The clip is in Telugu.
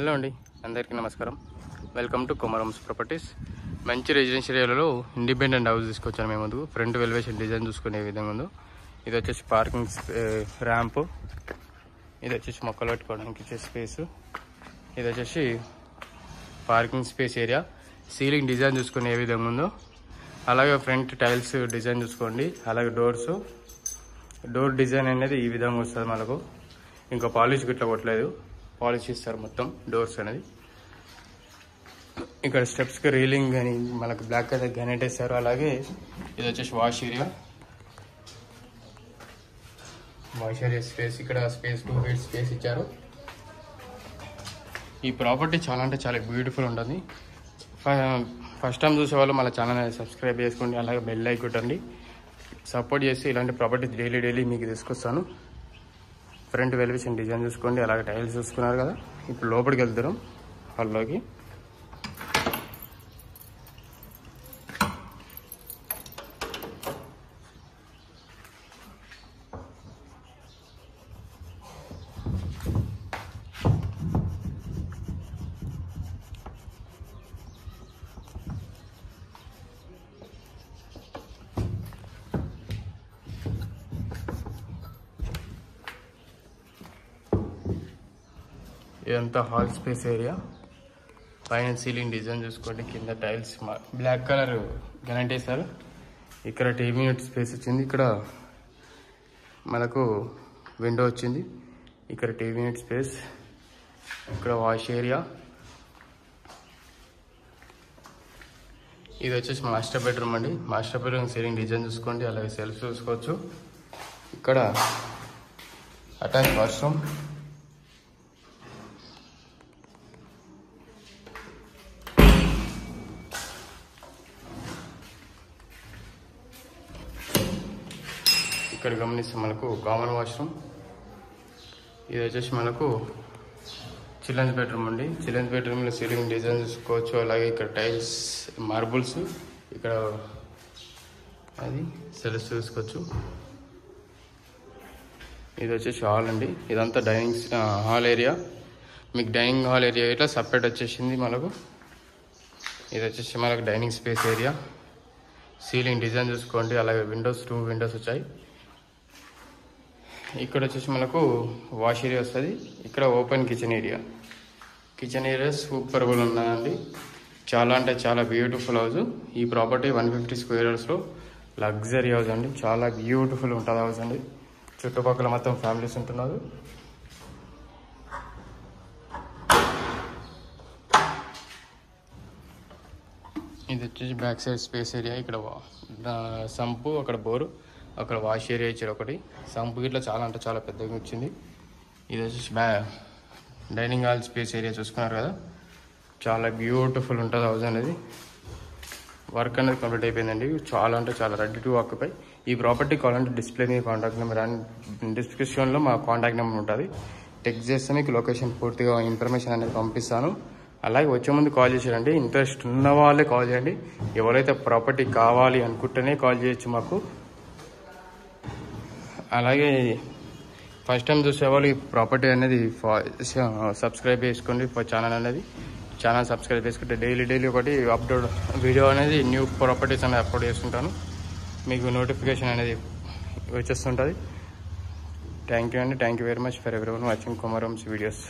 హలో అండి, అందరికీ నమస్కారం. Welcome to Komaram's properties. మంచి రెసిడెన్షియల్ ఏరియాలో ఇండిపెండెంట్ హౌస్ తీసుకొచ్చాను మేము ముందుకు. ఫ్రంట్ ఎలివేషన్ డిజైన్ చూసుకునే విధంగా ఉంది. ఇది వచ్చేసి పార్కింగ్ ర్యాంపు, ఇది వచ్చేసి మొక్కలు పెట్టుకోవడానికి ఇచ్చే స్పేస్, ఇది వచ్చేసి parking space area. Ceiling design చూసుకునే ఏ విధంగా ఉందో అలాగే ఫ్రంట్ టైల్స్ డిజైన్ చూసుకోండి. అలాగే డోర్ డిజైన్ అనేది ఈ విధంగా వస్తుంది. మనకు ఇంకా పాలిష్ గిట్లా కొట్టలేదు, పాలిష్ ఇస్తారు మొత్తం డోర్స్ అనేది. ఇక్కడ స్టెప్స్కి రీలింగ్ కానీ మనకు బ్లాక్ కలర్ గ్రానైట్ వేస్తారు. అలాగే ఇది వచ్చేసి వాష్ ఏరియా స్పేస్. ఇక్కడ స్పేస్ 2 feet స్పేస్ ఇచ్చారు. ఈ ప్రాపర్టీ చాలా అంటే చాలా బ్యూటిఫుల్ ఉంటుంది. ఫస్ట్ టైం చూసే వాళ్ళు మన ఛానల్ సబ్స్క్రైబ్ చేసుకోండి, అలాగే బెల్ ఐకాన్ కొట్టండి. సపోర్ట్ చేసి ఇలాంటి ప్రాపర్టీ డైలీ మీకు తీసుకొస్తాను. ఫ్రంట్ ఎలివేషన్ డిజైన్ చూసుకోండి, అలాగే టైల్స్ చూసుకున్నారు కదా. ఇప్పుడు లోపలికి వెళ్తాం హాల్లోకి. ఇదంతా హాల్ స్పేస్ ఏరియా. పైన సీలింగ్ డిజైన్ చూసుకోండి, కింద టైల్స్ బ్లాక్ కలర్ గ్రానైట్ వేశారు. ఇక్కడ టీవీ యూనిట్ స్పేస్ వచ్చింది. ఇక్కడ మనకు విండో వచ్చింది. ఇక్కడ టీవీ యూనిట్ స్పేస్, ఇక్కడ వాష్ ఏరియా. ఇది వచ్చేసి మాస్టర్ బెడ్రూమ్ అండి. మాస్టర్ బెడ్రూమ్ సీలింగ్ డిజైన్ చూసుకోండి, అలాగే సెల్ఫ్ చూసుకోవచ్చు. ఇక్కడ అటాచ్ వాష్రూమ్, ఇక్కడ గమనిస్తే మనకు కామన్ వాష్రూమ్. ఇది వచ్చేసి మనకు చిల్డ్రన్స్ బెడ్రూమ్ అండి. చిల్డ్రన్స్ బెడ్రూమ్లో సీలింగ్ డిజైన్ చూసుకోవచ్చు. అలాగే ఇక్కడ టైల్స్ మార్బుల్స్, ఇక్కడ అది సెల్ఫ్ చూసుకోవచ్చు. ఇది వచ్చేసి హాల్ అండి. ఇదంతా డైనింగ్ హాల్ ఏరియా. మీకు డైనింగ్ హాల్ ఏరియా ఇట్లా సపరేట్ వచ్చేసింది మనకు. ఇది వచ్చేసి మనకు dining space area. Ceiling design చూసుకోండి, అలాగే 2 విండోస్ వచ్చాయి. ఇక్కడ వచ్చేసి మనకు వాష్ ఏరియా వస్తుంది. ఇక్కడ ఓపెన్ కిచెన్ ఏరియా సూపర్బుల్ ఉన్నాయండి. చాలా అంటే చాలా బ్యూటిఫుల్ హౌస్. ఈ ప్రాపర్టీ 150 square yardsలో లగ్జరీ హౌస్ అండి. చాలా బ్యూటిఫుల్ ఉంటుంది హౌస్ అండి. చుట్టుపక్కల మొత్తం ఫ్యామిలీస్ ఉంటున్నారు. ఇది వచ్చేసి బ్యాక్ సైడ్ స్పేస్ ఏరియా. ఇక్కడ సంపు, అక్కడ బోరు, అక్కడ వాష్ ఏరియా ఇచ్చారు ఒకటి. సంపు ఇట్లా చాలా అంటే చాలా పెద్దగా వచ్చింది. ఇది వచ్చేసి డైనింగ్ హాల్ స్పేస్ ఏరియా చూసుకున్నారు కదా. చాలా బ్యూటిఫుల్ ఉంటుంది హౌస్ అనేది. వర్క్ అనేది కంప్లీట్ అయిపోయిందండి. చాలా అంటే చాలా రెడీ టు ఆక్యుపై. ఈ ప్రాపర్టీ కావాలంటే డిస్ప్లే మీద కాంటాక్ట్ నెంబర్ అండ్ డిస్క్రిప్షన్లో మా కాంటాక్ట్ నెంబర్ ఉంటుంది. టెక్స్ట్ చేస్తే మీకు లొకేషన్ పూర్తిగా ఇన్ఫర్మేషన్ అనేది పంపిస్తాను. అలాగే వచ్చే ముందు కాల్ చేసేయండి. ఇంట్రెస్ట్ ఉన్న వాళ్ళే కాల్ చేయండి. ఎవరైతే ప్రాపర్టీ కావాలి అనుకుంటేనే కాల్ చేయొచ్చు మాకు. అలాగే ఫస్ట్ టైం చూసేవాళ్ళు ఈ ప్రాపర్టీ అనేది సబ్స్క్రైబ్ చేసుకోండి. ఛానల్ సబ్స్క్రైబ్ చేసుకుంటే డైలీ ఒకటి అప్లోడ్ వీడియో అనేది న్యూ ప్రాపర్టీస్ అనేది అప్లోడ్ చేస్తుంటాను. మీకు నోటిఫికేషన్ అనేది వచ్చేస్తుంటుంది. థ్యాంక్ యూ అండి. Thank you very much for everyone watching Komaram's videos.